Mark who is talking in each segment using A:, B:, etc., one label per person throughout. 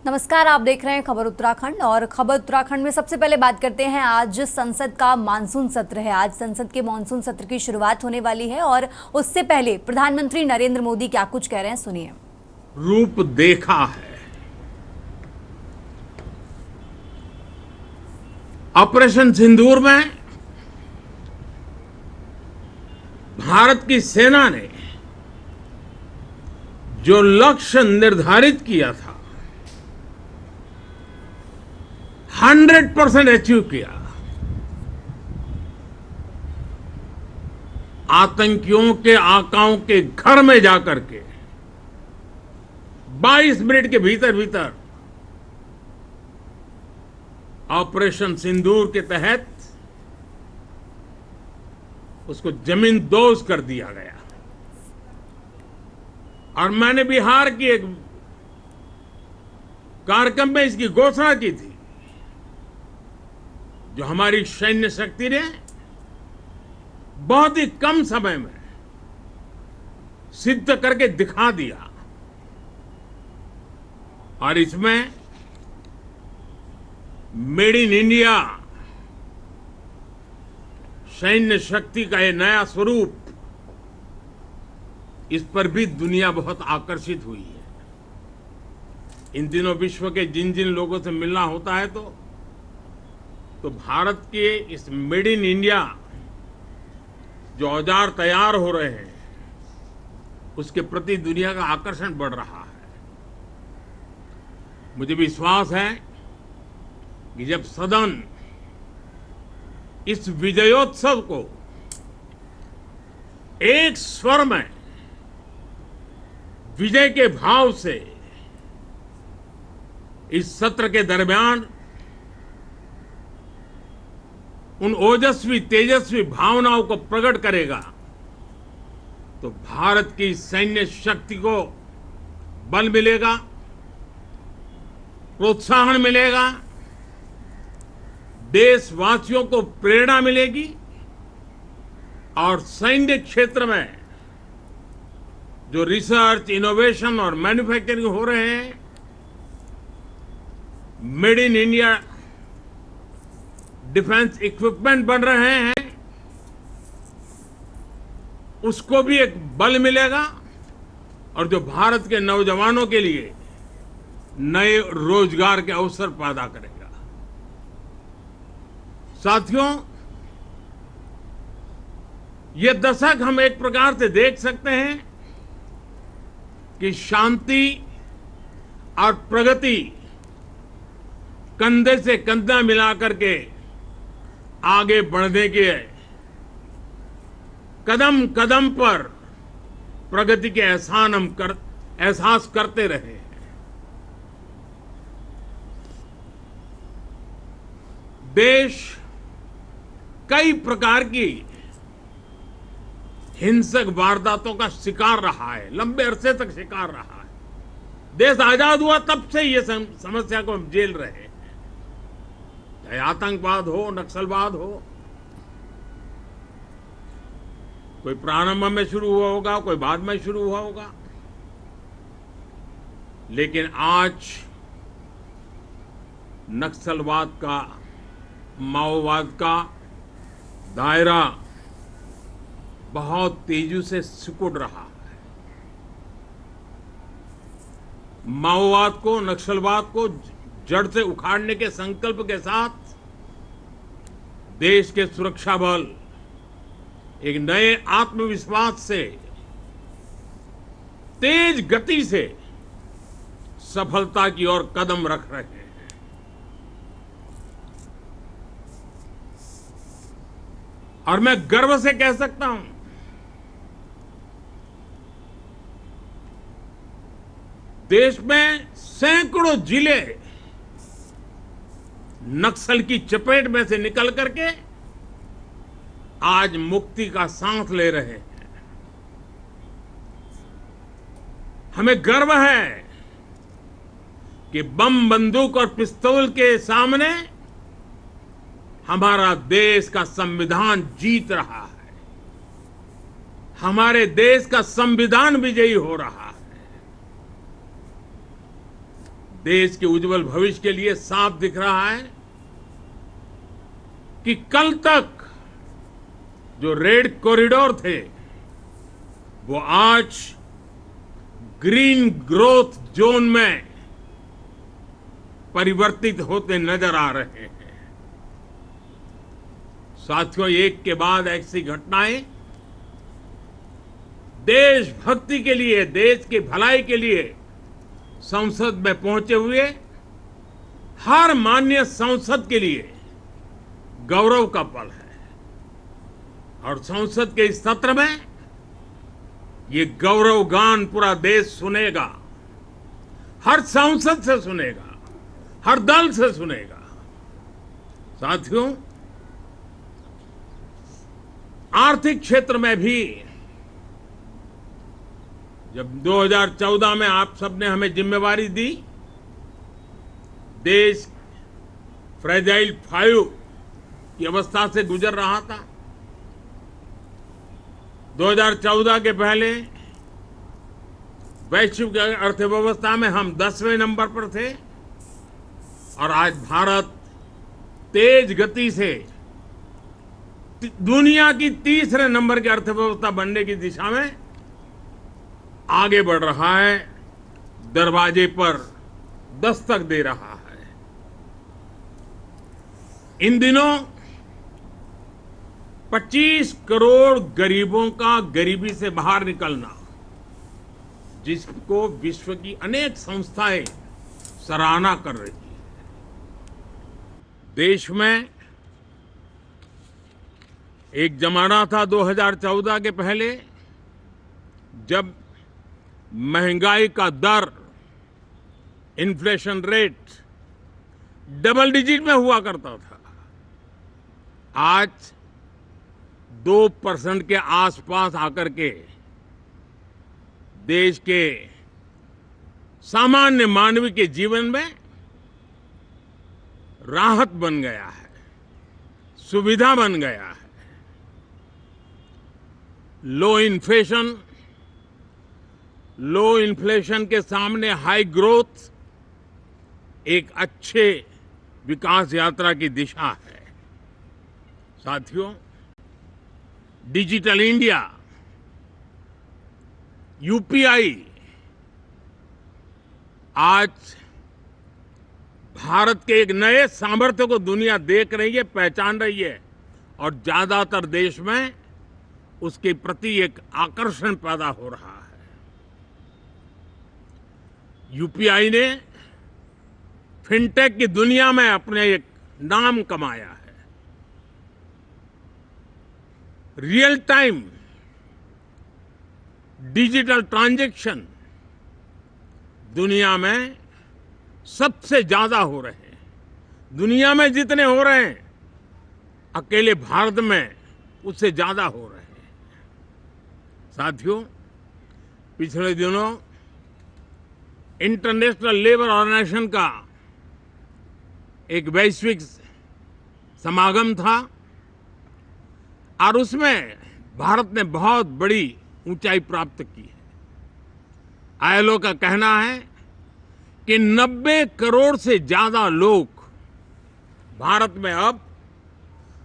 A: नमस्कार, आप देख रहे हैं खबर उत्तराखंड। और खबर उत्तराखंड में सबसे पहले बात करते हैं, आज संसद का मानसून सत्र है। आज संसद के मानसून सत्र की शुरुआत होने वाली है और उससे पहले प्रधानमंत्री नरेंद्र मोदी क्या कुछ कह रहे हैं, सुनिए।
B: रूप देखा है। ऑपरेशन सिंदूर में भारत की सेना ने जो लक्ष्य निर्धारित किया था 100% अचीव किया। आतंकियों के आकाओं के घर में जाकर के 22 मिनट के भीतर भीतर ऑपरेशन सिंदूर के तहत उसको जमींदोज कर दिया गया। और मैंने बिहार की एक कार्यक्रम में इसकी घोषणा की थी, जो हमारी सैन्य शक्ति ने बहुत ही कम समय में सिद्ध करके दिखा दिया। और इसमें मेड इन इंडिया सैन्य शक्ति का ये नया स्वरूप, इस पर भी दुनिया बहुत आकर्षित हुई है। इन दिनों विश्व के जिन जिन लोगों से मिलना होता है तो भारत के इस मेड इन इंडिया जो औजार तैयार हो रहे हैं, उसके प्रति दुनिया का आकर्षण बढ़ रहा है। मुझे विश्वास है कि जब सदन इस विजयोत्सव को एक स्वर में विजय के भाव से इस सत्र के दरमियान उन ओजस्वी तेजस्वी भावनाओं को प्रकट करेगा, तो भारत की सैन्य शक्ति को बल मिलेगा, प्रोत्साहन मिलेगा, देशवासियों को प्रेरणा मिलेगी। और सैन्य क्षेत्र में जो रिसर्च, इनोवेशन और मैन्युफैक्चरिंग हो रहे हैं, made in India defence equipment बन रहे हैं, उसको भी एक बल मिलेगा। और जो भारत के नौजवानों के लिए नए रोजगार के अवसर पैदा करेगा। साथियों, ये दशक हम एक प्रकार से देख सकते हैं कि शांति और प्रगति कंधे से कंधा मिलाकर के आगे बढ़ने के कदम कदम पर प्रगति के एहसास करते रहे हैं। देश कई प्रकार की हिंसक वारदातों का शिकार रहा है, लंबे अरसे तक शिकार रहा है। देश आजाद हुआ तब से ये समस्या को हम झेल रहे हैं, चाहे आतंकवाद हो, नक्सलवाद हो। कोई प्रारंभ में शुरू हुआ होगा, कोई बाद में शुरू हुआ होगा, लेकिन आज नक्सलवाद का, माओवाद का दायरा बहुत तेजी से सिकुड़ रहा है। माओवाद को, नक्सलवाद को जड़ से उखाड़ने के संकल्प के साथ देश के सुरक्षा बल एक नए आत्मविश्वास से, तेज गति से सफलता की ओर कदम रख रहे हैं। और मैं गर्व से कह सकता हूं, देश में सैकड़ों जिले नक्सल की चपेट में से निकल करके आज मुक्ति का सांस ले रहे हैं। हमें गर्व है कि बम, बंदूक और पिस्तौल के सामने हमारा देश का संविधान जीत रहा है। हमारे देश का संविधान विजयी हो रहा है। देश के उज्जवल भविष्य के लिए साफ दिख रहा है कि कल तक जो रेड कॉरिडोर थे वो आज ग्रीन ग्रोथ जोन में परिवर्तित होते नजर आ रहे हैं। साथियों, एक के बाद ऐसी घटनाएं देशभक्ति के लिए, देश की भलाई के लिए संसद में पहुंचे हुए हर माननीय सांसद के लिए गौरव का पल है। और संसद के इस सत्र में ये गौरव गान पूरा देश सुनेगा, हर सांसद से सुनेगा, हर दल से सुनेगा। साथियों, आर्थिक क्षेत्र में भी जब 2014 में आप सबने हमें जिम्मेवारी दी, देश फ्रेजाइल 5 की अवस्था से गुजर रहा था। 2014 के पहले वैश्विक अर्थव्यवस्था में हम 10वें नंबर पर थे और आज भारत तेज गति से दुनिया की तीसरे नंबर की अर्थव्यवस्था बनने की दिशा में आगे बढ़ रहा है, दरवाजे पर दस्तक दे रहा है। इन दिनों 25 करोड़ गरीबों का गरीबी से बाहर निकलना, जिसको विश्व की अनेक संस्थाएं सराहना कर रही है। देश में एक जमाना था 2014 के पहले जब महंगाई का दर, इन्फ्लेशन रेट डबल डिजिट में हुआ करता था। आज 2% के आसपास आकर के देश के सामान्य मानवी के जीवन में राहत बन गया है, सुविधा बन गया है। लो इन्फ्लेशन के सामने हाई ग्रोथ एक अच्छे विकास यात्रा की दिशा है। साथियों, डिजिटल इंडिया, यूपीआई आज भारत के एक नए सामर्थ्य को दुनिया देख रही है, पहचान रही है और ज्यादातर देश में उसके प्रति एक आकर्षण पैदा हो रहा है। यूपीआई ने फिनटेक की दुनिया में अपने एक नाम कमाया है। रियल टाइम डिजिटल ट्रांजैक्शन दुनिया में सबसे ज्यादा हो रहे हैं। दुनिया में जितने हो रहे हैं, अकेले भारत में उससे ज्यादा हो रहे हैं। साथियों, पिछले दिनों इंटरनेशनल लेबर ऑर्गेनाइजेशन का एक वैश्विक समागम था और उसमें भारत ने बहुत बड़ी ऊंचाई प्राप्त की है। आईएलओ का कहना है कि 90 करोड़ से ज्यादा लोग भारत में अब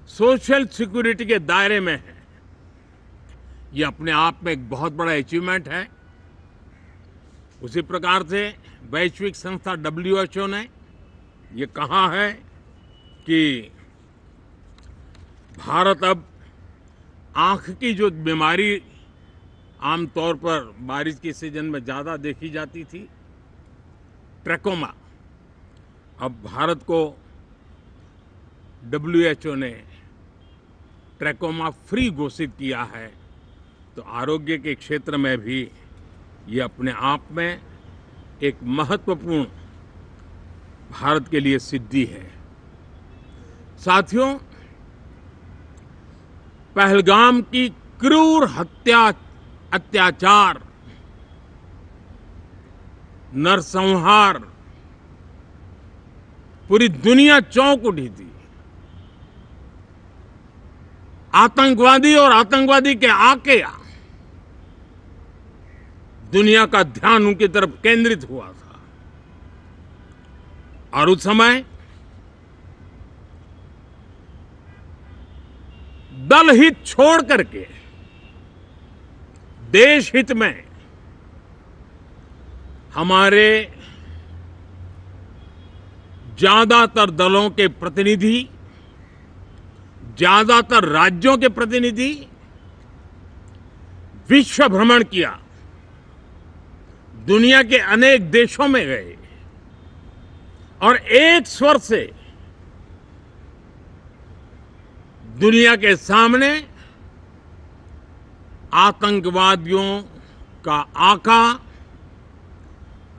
B: सोशल सिक्योरिटी के दायरे में हैं। ये अपने आप में एक बहुत बड़ा अचीवमेंट है। उसी प्रकार से वैश्विक संस्था WHO ने ये कहा है कि भारत अब आंख की जो बीमारी आमतौर पर बारिश के सीजन में ज्यादा देखी जाती थी, ट्रैकोमा, अब भारत को WHO ने ट्रैकोमा फ्री घोषित किया है। तो आरोग्य के क्षेत्र में भी ये अपने आप में एक महत्वपूर्ण भारत के लिए सिद्धि है। साथियों, पहलगाम की क्रूर अत्याचार, नरसंहार, पूरी दुनिया चौंक उठी थी। आतंकवादी और आतंकवादी के आके दुनिया का ध्यान उनकी तरफ केंद्रित हुआ था। और उस समय दल हित छोड़ करके देश हित में हमारे ज्यादातर दलों के प्रतिनिधि, ज्यादातर राज्यों के प्रतिनिधि विश्व भ्रमण किया, दुनिया के अनेक देशों में गए और एक स्वर से दुनिया के सामने आतंकवादियों का आका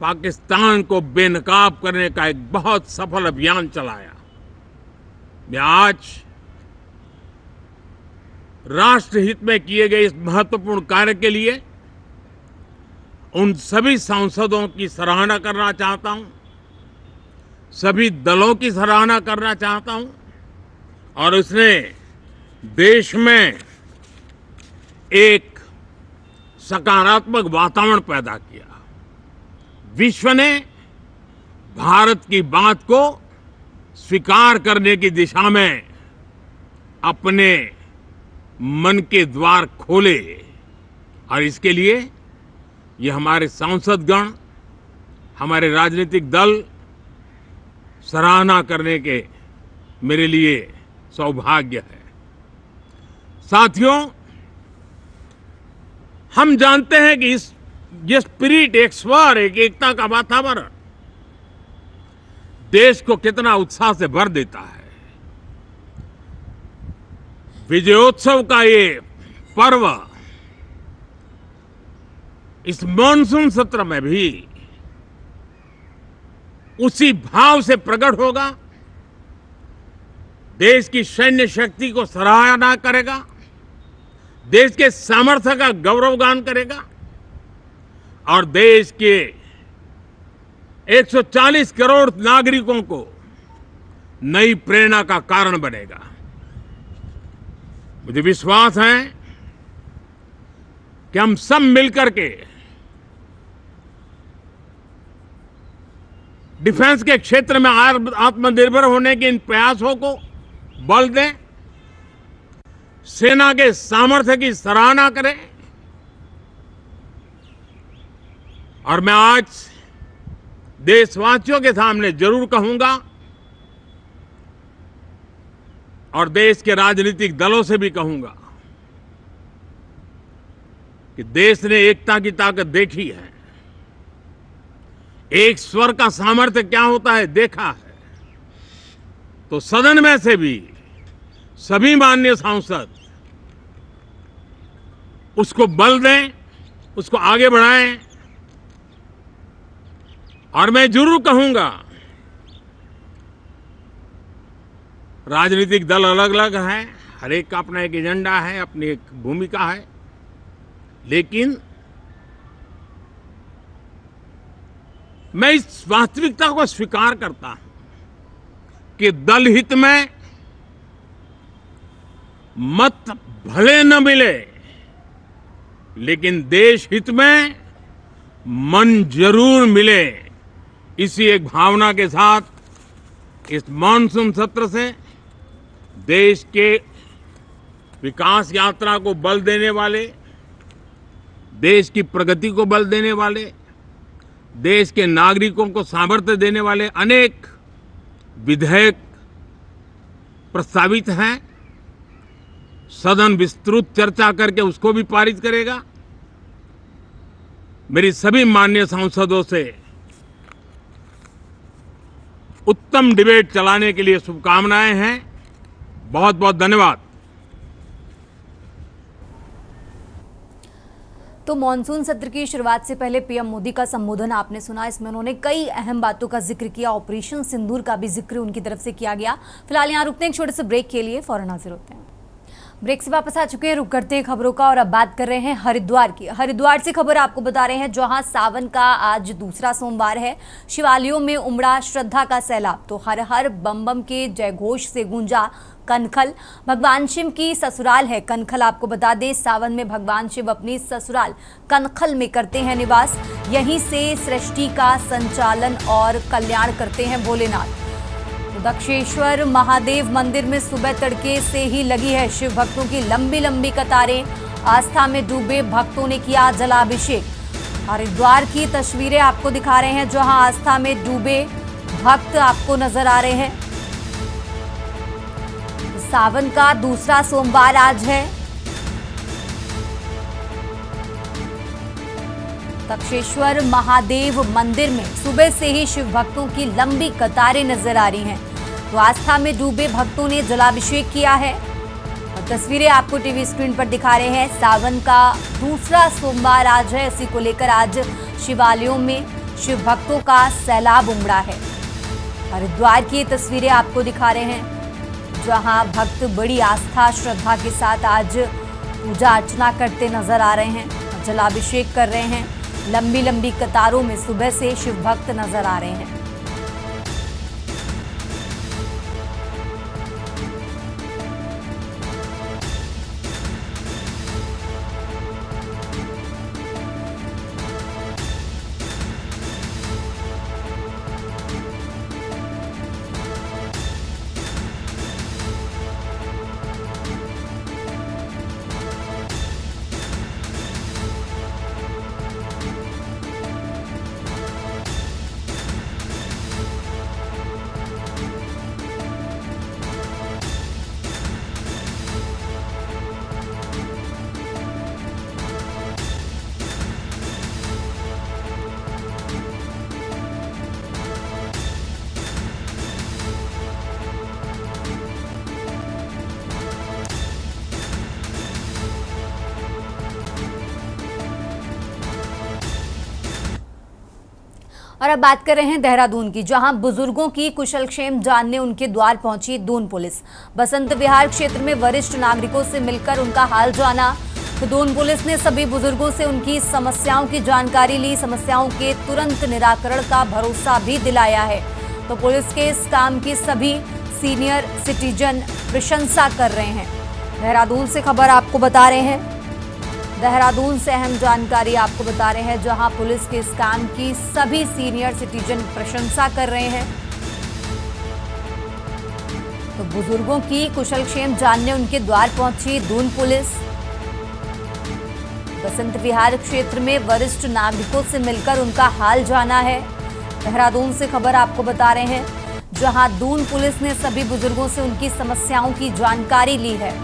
B: पाकिस्तान को बेनकाब करने का एक बहुत सफल अभियान चलाया। मैं आज राष्ट्रहित में किए गए इस महत्वपूर्ण कार्य के लिए उन सभी सांसदों की सराहना करना चाहता हूं, सभी दलों की सराहना करना चाहता हूं और उसने देश में एक सकारात्मक वातावरण पैदा किया। विश्व ने भारत की बात को स्वीकार करने की दिशा में अपने मन के द्वार खोले और इसके लिए ये हमारे सांसदगण, हमारे राजनीतिक दल सराहना करने के मेरे लिए सौभाग्य है। साथियों, हम जानते हैं कि ये स्पिरिट, एक स्वर, एक एकता का वातावरण देश को कितना उत्साह से भर देता है। विजयोत्सव का ये पर्व इस मॉनसून सत्र में भी उसी भाव से प्रकट होगा। देश की सैन्य शक्ति को सराहना करेगा, देश के सामर्थ्य का गौरवगान करेगा और देश के 140 करोड़ नागरिकों को नई प्रेरणा का कारण बनेगा। मुझे विश्वास है कि हम सब मिलकर के डिफेंस के क्षेत्र में आत्मनिर्भर होने के इन प्रयासों को बल दें, सेना के सामर्थ्य की सराहना करें और मैं आज देशवासियों के सामने जरूर कहूंगा और देश के राजनीतिक दलों से भी कहूंगा कि देश ने एकता की ताकत देखी है, एक स्वर का सामर्थ्य क्या होता है देखा है। तो सदन में से भी सभी माननीय सांसद उसको बल दें, उसको आगे बढ़ाएं और मैं जरूर कहूंगा, राजनीतिक दल अलग अलग हैं, हर एक का अपना एक एजेंडा है, अपनी एक भूमिका है, लेकिन मैं इस वास्तविकता को स्वीकार करता हूं कि दल हित में मत भले न मिले, लेकिन देश हित में मन जरूर मिले। इसी एक भावना के साथ इस मॉनसून सत्र से देश के विकास यात्रा को बल देने वाले, देश की प्रगति को बल देने वाले, देश के नागरिकों को सामर्थ्य देने वाले अनेक विधेयक प्रस्तावित हैं। सदन विस्तृत चर्चा करके उसको भी पारित करेगा। मेरी सभी माननीय सांसदों से उत्तम डिबेट चलाने के लिए शुभकामनाएं हैं। बहुत बहुत धन्यवाद।
A: तो मॉनसून सत्र की शुरुआत से पहले पीएम मोदी का संबोधन आपने सुना। इसमें उन्होंने कई अहम बातों का जिक्र किया। ऑपरेशन सिंदूर का भी जिक्र उनकी तरफ से किया गया। फिलहाल यहाँ रुकते हैं एक छोटे से ब्रेक के लिए, फौरन हाजिर होते हैं। ब्रेक से वापस आ चुके हैं, रुक करते हैं खबरों का और अब बात कर रहे हैं हरिद्वार की। हरिद्वार से खबर आपको बता रहे हैं, जहां सावन का आज दूसरा सोमवार है। शिवालयों में उमड़ा श्रद्धा का सैलाब, तो हर हर बम बम के जयघोष से गूंजा कनखल। भगवान शिव की ससुराल है कनखल। आपको बता दें, सावन में भगवान शिव अपनी ससुराल कनखल में करते हैं निवास। यहीं से सृष्टि का संचालन और कल्याण करते हैं भोलेनाथ। दक्षेश्वर महादेव मंदिर में सुबह तड़के से ही लगी है शिव भक्तों की लंबी लंबी कतारें। आस्था में डूबे भक्तों ने किया जलाभिषेक। हरिद्वार की तस्वीरें आपको दिखा रहे हैं, जहां आस्था में डूबे भक्त आपको नजर आ रहे हैं। सावन का दूसरा सोमवार आज है। दक्षेश्वर महादेव मंदिर में सुबह से ही शिव भक्तों की लंबी कतारें नजर आ रही हैं। तो आस्था में डूबे भक्तों ने जलाभिषेक किया है और तस्वीरें आपको टीवी स्क्रीन पर दिखा रहे हैं। सावन का दूसरा सोमवार आज है, इसी को लेकर आज शिवालयों में शिव भक्तों का सैलाब उमड़ा है। हरिद्वार की तस्वीरें आपको दिखा रहे हैं, जहां भक्त बड़ी आस्था श्रद्धा के साथ आज पूजा अर्चना करते नजर आ रहे हैं, जलाभिषेक कर रहे हैं। लंबी लंबी कतारों में सुबह से शिव भक्त नजर आ रहे हैं। और अब बात कर रहे हैं देहरादून की, जहां बुजुर्गों की कुशलक्षेम जानने उनके द्वार पहुंची दून पुलिस। बसंत विहार क्षेत्र में वरिष्ठ नागरिकों से मिलकर उनका हाल जाना। तो दून पुलिस ने सभी बुजुर्गों से उनकी समस्याओं की जानकारी ली, समस्याओं के तुरंत निराकरण का भरोसा भी दिलाया है। तो पुलिस के इस काम की सभी सीनियर सिटीजन प्रशंसा कर रहे हैं। देहरादून से खबर आपको बता रहे हैं, देहरादून से अहम जानकारी आपको बता रहे हैं, जहां पुलिस के इस काम की सभी सीनियर सिटीजन प्रशंसा कर रहे हैं। तो बुजुर्गों की कुशलक्षेम जानने उनके द्वार पहुंची दून पुलिस। बसंत विहार क्षेत्र में वरिष्ठ नागरिकों से मिलकर उनका हाल जाना है। देहरादून से खबर आपको बता रहे हैं, जहां दून पुलिस ने सभी बुजुर्गों से उनकी समस्याओं की जानकारी ली है।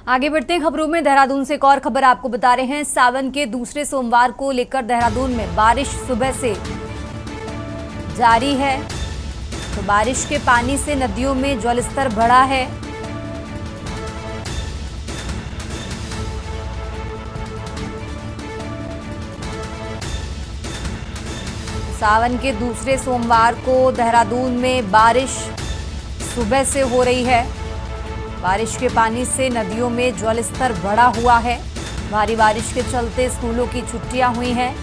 A: आगे बढ़ते हैं खबरों में। देहरादून से एक और खबर आपको बता रहे हैं, सावन के दूसरे सोमवार को लेकर देहरादून में बारिश सुबह से जारी है। तो बारिश के पानी से नदियों में जलस्तर बढ़ा है। सावन के दूसरे सोमवार को देहरादून में बारिश सुबह से हो रही है। बारिश के पानी से नदियों में जलस्तर बढ़ा हुआ है। भारी बारिश के चलते स्कूलों की छुट्टियां हुई हैं।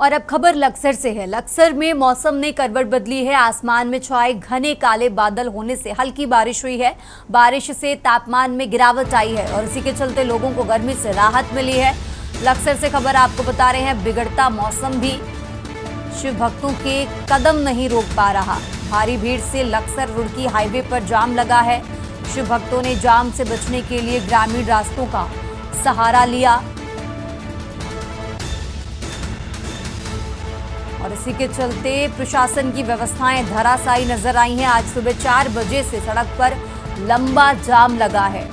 A: और अब खबर लक्सर से है। लक्सर में मौसम ने करवट बदली है। आसमान में छाए घने काले बादल होने से हल्की बारिश हुई है। बारिश से तापमान में गिरावट आई है और इसी के चलते लोगों को गर्मी से राहत मिली है। लक्सर से खबर आपको बता रहे हैं, बिगड़ता मौसम भी शिव भक्तों के कदम नहीं रोक पा रहा। भारी भीड़ से लक्सर रुड़की हाईवे पर जाम लगा है। शिव भक्तों ने जाम से बचने के लिए ग्रामीण रास्तों का सहारा लिया और इसी के चलते प्रशासन की व्यवस्थाएं धराशायी नजर आई हैं। आज सुबह 4 बजे से सड़क पर लंबा जाम लगा है।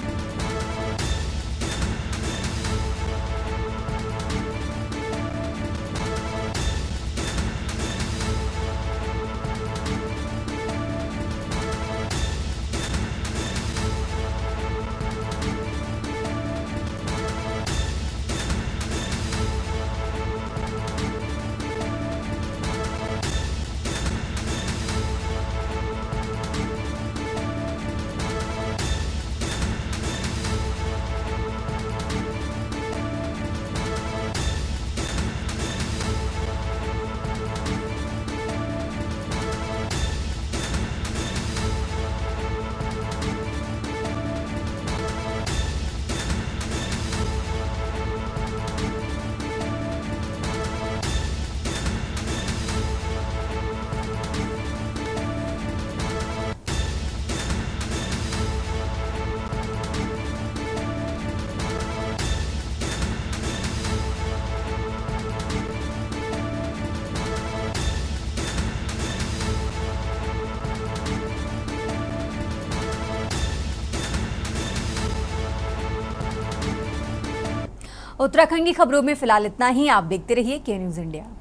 A: उत्तराखंड की खबरों में फिलहाल इतना ही। आप देखते रहिए के न्यूज़ इंडिया।